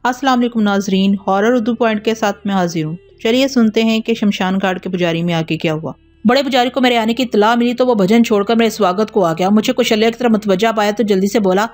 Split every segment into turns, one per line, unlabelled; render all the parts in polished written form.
अस्सलाम वालेकुम नाजरीन, हॉरर उर्दू पॉइंट के साथ मैं हाजिर हूँ। चलिए सुनते हैं कि शमशान घाट के पुजारी में आगे क्या हुआ। बड़े पुजारी को मेरे आने की इत्तला मिली तो वो भजन छोड़कर मेरे स्वागत को आ गया। मुझे कुशल्या की तरफ मुतवज्जा पाया तो जल्दी से बोला,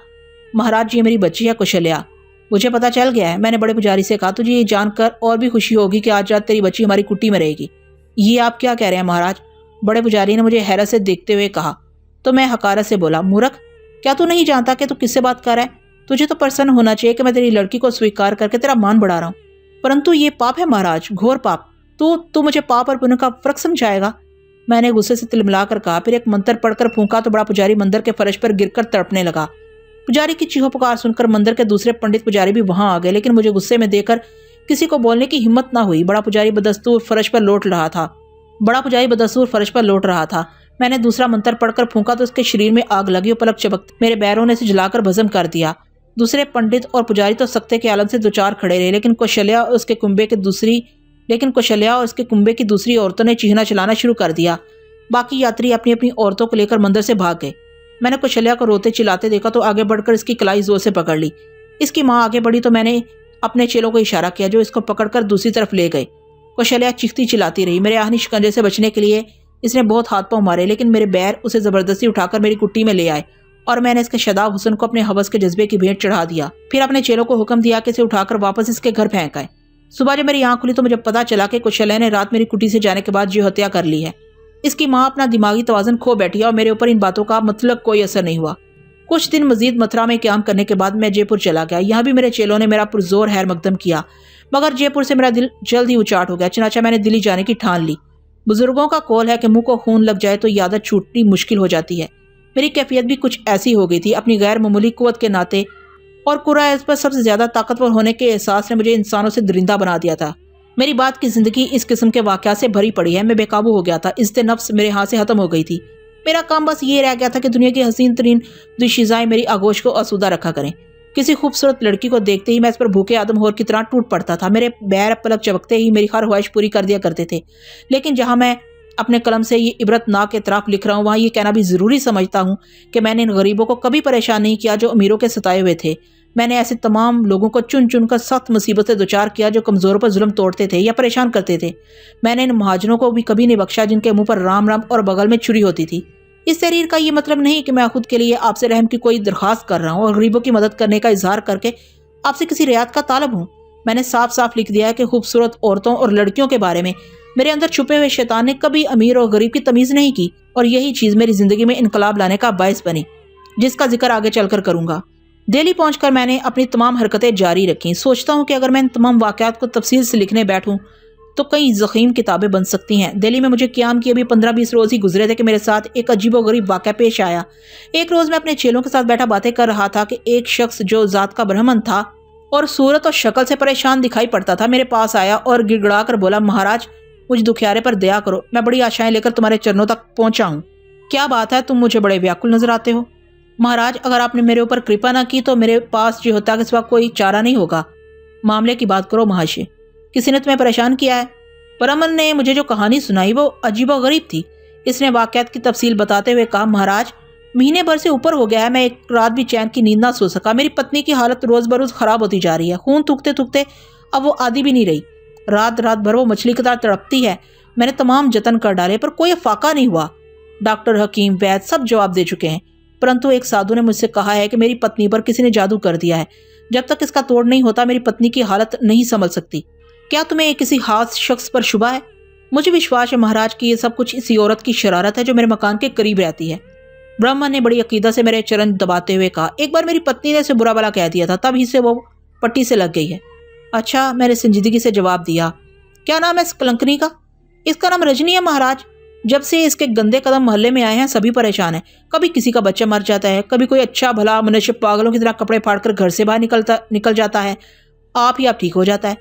महाराज ये मेरी बच्ची है कुशल्या, मुझे पता चल गया है। मैंने बड़े पुजारी से कहा, तुझे ये जानकर और भी खुशी होगी कि आज रात तेरी बच्ची हमारी कुटी में रहेगी। ये आप क्या कह रहे हैं महाराज? बड़े पुजारी ने मुझे हैरत से देखते हुए कहा। तो मैं हकारत से बोला, मूर्ख, क्या तू नहीं जानता कि तू किससे बात कर रहा है? तुझे तो प्रसन्न होना चाहिए कि मैं तेरी लड़की को स्वीकार करके तेरा मान बढ़ा रहा हूँ, परंतु ये पाप है महाराज, घोर पाप। तू मुझे पाप और पुण्य का फर्क समझाएगा? मैंने गुस्से से तिलमिला कर कहा। फिर एक मंत्र पढ़कर फूंका तो बड़ा पुजारी मंदिर के फर्श पर गिरकर तड़पने लगा। पुजारी की चीखों पुकार सुनकर मंदिर के दूसरे पंडित पुजारी भी वहां आ गए, लेकिन मुझे गुस्से में देखकर किसी को बोलने की हिम्मत ना हुई। बड़ा पुजारी बदस्तूर फर्श पर लौट रहा था। मैंने दूसरा मंत्र पढ़कर फूंका तो उसके शरीर में आग लगी और पलक चमकते मेरे बैरों ने इसे जलाकर भस्म कर दिया। दूसरे पंडित और पुजारी तो सख्ते के आलम से दो चार खड़े रहे, लेकिन कौशल्या और उसके कुंबे की दूसरी औरतों ने चीखना चलाना शुरू कर दिया। बाकी यात्री अपनी अपनी औरतों को लेकर मंदिर से भाग गए। मैंने कौशल्या को रोते चिल्लाते देखा तो आगे बढ़कर इसकी कलाई जोर से पकड़ ली। इसकी माँ आगे बढ़ी तो मैंने अपने चेलों को इशारा किया, जो इसको पकड़कर दूसरी तरफ ले गए। कौशल्या चीखती चिल्लाती रही। मेरे आहनी शिकंजे से बचने के लिए इसने बहुत हाथ पांव मारे, लेकिन मेरे बैर उसे जबरदस्ती उठाकर मेरी कुट्टी में ले आए और मैंने इसके शदाब हुस्न को अपने हवस के जज्बे की भेंट चढ़ा दिया। फिर अपने चेलों को हुक्म दिया कि इसे उठाकर वापस इसके घर फेंक आए। सुबह जब मेरी आंख खुली तो मुझे पता चला कि कौशल्या ने रात मेरी कुटी से जाने के बाद जो हत्या कर ली है। इसकी माँ अपना दिमागी तवाज़ुन खो बैठी और मेरे ऊपर इन बातों का मतलब कोई असर नहीं हुआ। कुछ दिन मजीद मथुरा में क्याम करने के बाद मैं जयपुर चला गया। यहाँ भी मेरे चेलों ने मेरा पुरजोर हैर मकदम किया, मगर जयपुर से मेरा दिल जल्द ही उचाट हो गया। चनाचा मैंने दिल्ली जाने की ठान ली। बुजुर्गों का कौल है कि मुंह को खून लग जाए तो ये आदत छूटनी मुश्किल हो जाती है। मेरी कैफियत भी कुछ ऐसी हो गई थी। अपनी गैर मामूली कुव्वत के नाते और कुराइश पर सबसे ज्यादा ताकतवर होने के एहसास ने मुझे इंसानों से दरिंदा बना दिया था। मेरी बात की जिंदगी इस किस्म के वाकया से भरी पड़ी है। मैं बेकाबू हो गया था। इज्जत नफ्स मेरे हाथ से खत्म हो गई थी। मेरा काम बस ये रह गया था कि दुनिया की हसीन तरीन दुशिजाएं मेरी आगोश को आसूदा रखा करें। किसी खूबसूरत लड़की को देखते ही मैं इस पर भूखे आदमखोर की तरह टूट पड़ता था। मेरे बैर पलक चमकते ही मेरी हर ख्वाहिश पूरी कर दिया करते थे। लेकिन जहां मैं अपने कलम से ये इबरतनाक एतराफ लिख रहा हूँ, वहाँ ये कहना भी ज़रूरी समझता हूँ कि मैंने इन गरीबों को कभी परेशान नहीं किया जो अमीरों के सताए हुए थे। मैंने ऐसे तमाम लोगों को चुन चुन कर सख्त मुसीबत से दोचार किया जो कमज़ोरों पर जुल्म तोड़ते थे या परेशान करते थे। मैंने इन महाजनों को भी कभी नहीं बख्शा जिनके मुंह पर राम राम और बगल में छुरी होती थी। इस तहरीर का ये मतलब नहीं कि मैं खुद के लिए आपसे रहम की कोई दरख्वास्त कर रहा हूँ और गरीबों की मदद करने का इजहार करके आपसे किसी रियायत का तालब हूँ। मैंने साफ साफ लिख दिया है कि खूबसूरत औरतों और लड़कियों के बारे में मेरे अंदर छुपे हुए शैतान ने कभी अमीर और गरीब की तमीज नहीं की, और यही चीज मेरी जिंदगी में इनकलाब लाने का बायस बनी, जिसका जिक्र आगे चलकर करूंगा। दिल्ली पहुंचकर मैंने अपनी तमाम हरकतें जारी रखी। सोचता हूँ कि अगर मैं इन तमाम वाकयात को तफसील से लिखने बैठूं तो कई ज़ख़ीम किताबें बन सकती हैं। दिल्ली में मुझे क़याम किए अभी 15-20 रोज़ ही गुजरे थे कि मेरे साथ एक अजीबोगरीब वाक़या पेश आया। एक रोज़ मैं अपने चेलों के साथ बैठा बातें कर रहा था कि एक शख्स जो ज़ात का ब्राह्मण था और सूरत और शक्ल से परेशान दिखाई पड़ता था मेरे पास आया और गिड़गिड़ा कर बोला, महाराज मुझ दुखियारे पर दया करो, मैं बड़ी आशाएं लेकर तुम्हारे चरणों तक पहुंचा हूँ। क्या बात है, तुम मुझे बड़े व्याकुल नजर आते हो। महाराज, अगर आपने मेरे ऊपर कृपा ना की तो मेरे पास जो होता के सिवा कोई चारा नहीं होगा। मामले की बात करो महाशय, किसी ने तुम्हें परेशान किया है? परमन ने मुझे जो कहानी सुनाई वो अजीबो गरीब थी। इसने वाकयात की तफसील बताते हुए कहा, महाराज महीने भर से ऊपर हो गया है, मैं एक रात भी चैन की नींद ना सो सका। मेरी पत्नी की हालत रोज बरोज खराब होती जा रही है। खून थूकते थूकते अब वो आदि भी नहीं रही। रात रात भर वो मछली की तरह तड़पती है। मैंने तमाम जतन कर डाले पर कोई फाका नहीं हुआ। डॉक्टर, हकीम, वैद्य सब जवाब दे चुके हैं, परंतु एक साधु ने मुझसे कहा है कि मेरी पत्नी पर किसी ने जादू कर दिया है। जब तक इसका तोड़ नहीं होता मेरी पत्नी की हालत नहीं संभल सकती। क्या तुम्हें किसी खास शख्स पर शुबा है? मुझे विश्वास है महाराज कि ये सब कुछ इसी औरत की शरारत है जो मेरे मकान के करीब रहती है। ब्राह्मण ने बड़ी अकीदा से मेरे चरण दबाते हुए कहा, एक बार मेरी पत्नी ने इसे बुरा भला कह दिया था, तब ही से वो पट्टी से लग गई है। अच्छा, मैंने संजीदगी से जवाब दिया। क्या नाम है इस कलंकनी का? इसका नाम रजनी है महाराज। जब से इसके गंदे कदम मोहल्ले में आए हैं सभी परेशान हैं। कभी किसी का बच्चा मर जाता है, कभी कोई अच्छा भला मनुष्य पागलों की तरह कपड़े फाड़कर घर से बाहर निकल जाता है, आप ही आप ठीक हो जाता है।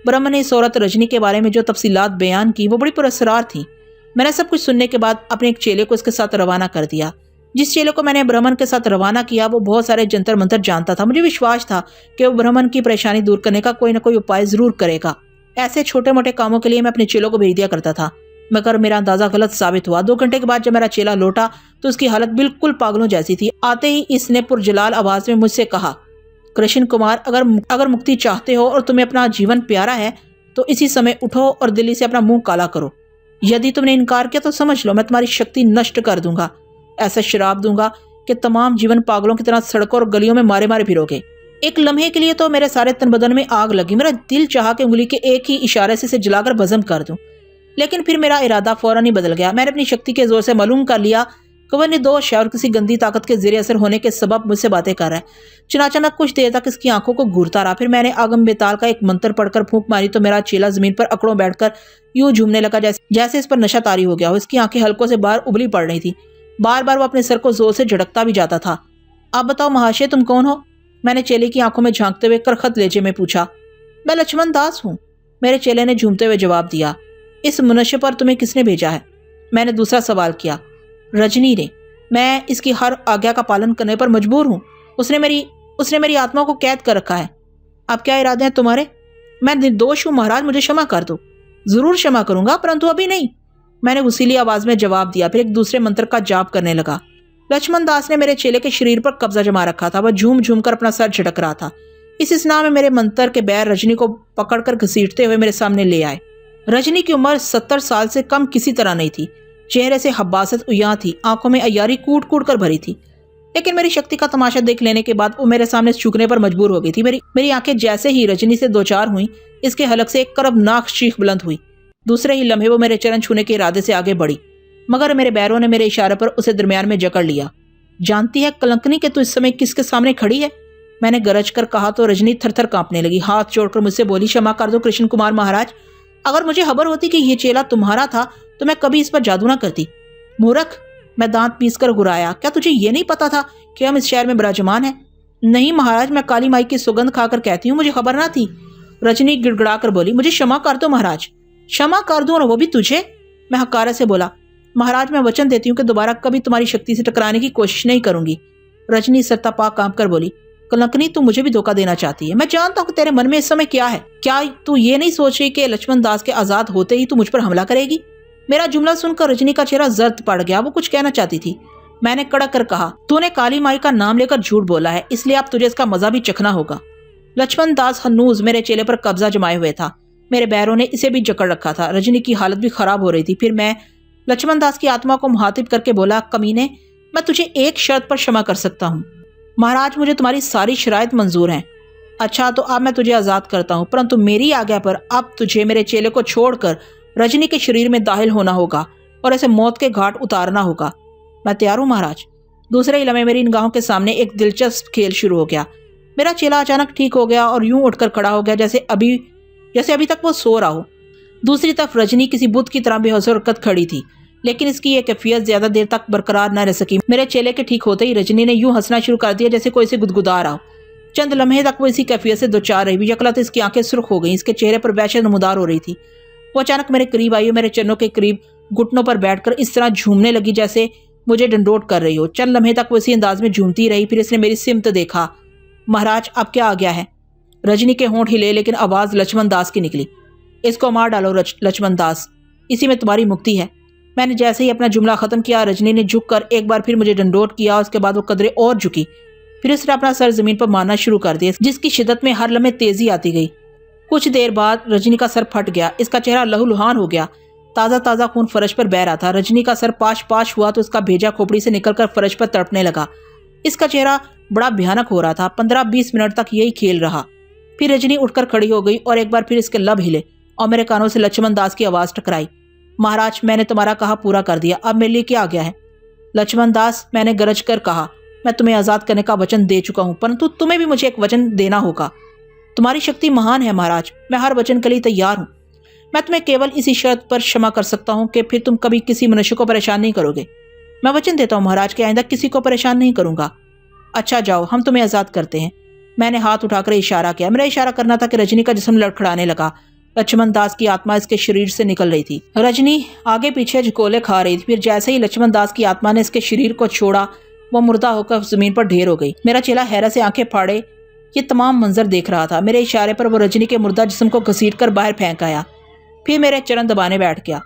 ब्रह्म ने इस औरत रजनी के बारे में जो तफसीलात बयान की वो बड़ी पुरअसरार थी। मैंने सब कुछ सुनने के बाद अपने एक चेले को इसके साथ रवाना कर दिया। जिस चेले को मैंने ब्राह्मण के साथ रवाना किया वो बहुत सारे जंतर मंतर जानता था। मुझे विश्वास था कि वो ब्राह्मण की परेशानी दूर करने का कोई न कोई उपाय जरूर करेगा। ऐसे छोटे मोटे कामों के लिए मैं अपने चेलों को भेज दिया करता था, मगर मेरा अंदाजा गलत साबित हुआ। 2 घंटे के बाद जब मेरा चेला लौटा तो उसकी हालत बिल्कुल पागलों जैसी थी। आते ही इसने पुरजलाल आवाज में मुझसे कहा, कृष्ण कुमार, अगर मुक्ति चाहते हो और तुम्हें अपना जीवन प्यारा है तो इसी समय उठो और दिल्ली से अपना मुंह काला करो। यदि तुमने इनकार किया तो समझ लो मैं तुम्हारी शक्ति नष्ट कर दूंगा। ऐसा श्राप दूंगा कि तमाम जीवन पागलों की तरह सड़कों और गलियों में मारे मारे फिरोगे। एक लम्हे के लिए तो मेरे सारे तन बदन में आग लगी। मेरा दिल चाहा कि उंगली के एक ही इशारे से इसे जलाकर भस्म कर दूं, लेकिन फिर मेरा इरादा फौरन ही बदल गया। मैंने अपनी शक्ति के जोर से मालूम कर लिया कि वह निर्दोष है और किसी गंदी ताकत के जेर असर होने के सबब मुझसे बातें कर रहा है। चुनाचा मैं कुछ देर तक इसकी आंखों को घूरता रहा। फिर मैंने आगम बेताल का एक मंत्र पढ़कर फूंक मारी तो मेरा चेला जमीन पर अकड़ों बैठकर यूं झूमने लगा जैसे इस पर नशा तारी हो गया हो। इसकी आंखें हल्कों से बाहर उबली पड़ रही थी। बार बार वो अपने सर को जोर से झटकता भी जाता था। आप बताओ महाशय, तुम कौन हो? मैंने चेले की आंखों में झांकते हुए करखत लहजे में पूछा। मैं लक्ष्मण दास हूँ, मेरे चेले ने झूमते हुए जवाब दिया। इस मनुष्य पर तुम्हें किसने भेजा है? मैंने दूसरा सवाल किया। रजनी ने। मैं इसकी हर आज्ञा का पालन करने पर मजबूर हूँ। उसने मेरी आत्मा को कैद कर रखा है। अब क्या इरादे हैं तुम्हारे? मैं निर्दोष हूँ महाराज, मुझे क्षमा कर दो। जरूर क्षमा करूंगा, परंतु अभी नहीं, मैंने उसीली आवाज में जवाब दिया। फिर एक दूसरे मंत्र का जाप करने लगा। लक्ष्मण दास ने मेरे चेले के शरीर पर कब्जा जमा रखा था। वह झूम झूम कर अपना सर झटक रहा था। इस स्नान में मेरे मंत्र के बैर रजनी को पकड़कर घसीटते हुए मेरे सामने ले आए। रजनी की उम्र 70 साल से कम किसी तरह नहीं थी। चेहरे से हब्बासत उया थी, आंखों में अयारी कूट कूट कर भरी थी। लेकिन मेरी शक्ति का तमाशा देख लेने के बाद वो मेरे सामने झुकने पर मजबूर हो गई थी। मेरी आंखें जैसे ही रजनी से दो चार हुई, इसके हलक से एक करबनाक चीख बुलंद हुई। दूसरे ही लम्हे वो मेरे चरण छूने के इरादे से आगे बढ़ी, मगर मेरे बैरों ने मेरे इशारे पर उसे दरमियान में जकड़ लिया। जानती है कलंकनी कि तू इस समय किसके सामने खड़ी है? मैंने गरज कर कहा तो रजनी थरथर कांपने लगी। हाथ जोड़कर मुझसे बोली, क्षमा कर दो कृष्ण कुमार महाराज। अगर मुझे खबर होती कि ये चेला तुम्हारा था तो मैं कभी इस पर जादू ना करती। मूर्ख, मैं दांत पीसकर घुराया। क्या तुझे ये नहीं पता था कि हम इस शहर में विराजमान हैं? नहीं महाराज, मैं काली माई की सुगंध खाकर कहती हूँ, मुझे खबर ना थी। रजनी गिड़गिड़ा कर बोली, मुझे क्षमा कर दो महाराज। क्षमा कर दूं और वो भी तुझे? मैं हकारे से बोला, महाराज मैं वचन देती हूँ कि दोबारा कभी तुम्हारी शक्ति से टकराने की कोशिश नहीं करूंगी। रजनी सरतापा कांप कर बोली, कलंकनी तू मुझे भी धोखा देना चाहती है। मैं जानता हूँ कि तेरे मन में इस समय क्या है। क्या तू ये नहीं सोच रही कि लक्ष्मण दास के आजाद होते ही तू मुझ पर हमला करेगी? मेरा जुमला सुनकर रजनी का चेहरा जर्द पड़ गया। वो कुछ कहना चाहती थी। मैंने कड़क कर कहा, तूने काली माई का नाम लेकर झूठ बोला है, इसलिए अब तुझे इसका मजा भी चखना होगा। लक्ष्मण दास हन्नूज मेरे चेले पर कब्जा जमाए हुए था। मेरे बैरों ने इसे भी जकड़ रखा था। रजनी की हालत भी खराब हो रही थी। फिर मैं लक्ष्मण दास की आत्मा को मुहातिब करके बोला, कमीने, मैं तुझे एक शर्त पर क्षमा कर सकता हूँ। महाराज, मुझे तुम्हारी सारी शराइत मंजूर हैं। अच्छा, तो अब मैं तुझे आजाद करता हूँ, परंतु मेरी आज्ञा पर अब तुझे मेरे चेले को छोड़कर रजनी के शरीर में दाखिल होना होगा और ऐसे मौत के घाट उतारना होगा। मैं तैयार हूँ महाराज। दूसरे ही लम्हे मेरी निगाहों के सामने एक दिलचस्प खेल शुरू हो गया। मेरा चेला अचानक ठीक हो गया और यूं उठकर खड़ा हो गया जैसे अभी तक वो सो रहा हो। दूसरी तरफ रजनी किसी बुत की तरह बेहोश हरकत खड़ी थी, लेकिन इसकी यह कैफियत ज्यादा देर तक बरकरार न रह सकी। मेरे चेले के ठीक होते ही रजनी ने यूं हंसना शुरू कर दिया जैसे कोई इसे गुदगुदा रहा हो। चंद लम्हे तक वो इसी कैफियत से दो चार रही। यकलत इसकी आंखें सुर्ख हो गई, इसके चेहरे पर वहशत नमूदार हो रही थी। वो अचानक मेरे करीब आई और मेरे चरणों के करीब घुटनों पर बैठकर इस तरह झूमने लगी जैसे मुझे डंडोट कर रही हो। चंद लम्हे तक वो इसी अंदाज में झूमती रही। फिर इसने मेरी सिमत देखा। महाराज, अब क्या आ गया है? रजनी के होंठ हिले, लेकिन आवाज लक्ष्मण दास की निकली। इसको मार डालो लक्ष्मण दास, इसी में तुम्हारी मुक्ति है। मैंने जैसे ही अपना जुमला खत्म किया, रजनी ने झुककर एक बार फिर मुझे डंडोट किया। उसके बाद वो कदरे और झुकी। फिर उसने अपना सर जमीन पर मारना शुरू कर दिया, जिसकी शिद्दत में हर लम्हे तेजी आती गई। कुछ देर बाद रजनी का सर फट गया। इसका चेहरा लहूलुहान हो गया। ताज़ा ताज़ा खून फर्श पर बह रहा था। रजनी का सर पाश पाश हुआ तो उसका भेजा खोपड़ी से निकलकर फर्श पर तड़पने लगा। इसका चेहरा बड़ा भयानक हो रहा था। 15-20 मिनट तक यही खेल रहा। फिर रजनी उठकर खड़ी हो गई और एक बार फिर इसके लब हिले और मेरे कानों से लक्ष्मण दास की आवाज टकराई, महाराज, मैंने तुम्हारा कहा पूरा कर दिया, अब मेरे लिए क्या आ गया है? लक्ष्मण दास, मैंने गरज कर कहा, मैं तुम्हें आजाद करने का वचन दे चुका हूँ, परंतु तुम्हें भी मुझे एक वचन देना होगा। तुम्हारी शक्ति महान है महाराज, मैं हर वचन के लिए तैयार हूँ। मैं तुम्हें केवल इसी शर्त पर क्षमा कर सकता हूँ कि फिर तुम कभी किसी मनुष्य को परेशान नहीं करोगे। मैं वचन देता हूँ महाराज कि आइंदा किसी को परेशान नहीं करूंगा। अच्छा जाओ, हम तुम्हें आजाद करते हैं। मैंने हाथ उठाकर इशारा किया। मेरा इशारा करना था कि रजनी का जिस्म लड़खड़ाने लगा। लक्ष्मण दास की आत्मा इसके शरीर से निकल रही थी। रजनी आगे पीछे झकोले खा रही थी। फिर जैसे ही लक्ष्मण दास की आत्मा ने इसके शरीर को छोड़ा, वो मुर्दा होकर जमीन पर ढेर हो गई। मेरा चेला हैरत से आंखें फाड़े ये तमाम मंजर देख रहा था। मेरे इशारे पर वो रजनी के मुर्दा जिस्म को घसीट कर बाहर फेंक आया। फिर मेरे चरण दबाने बैठ गया।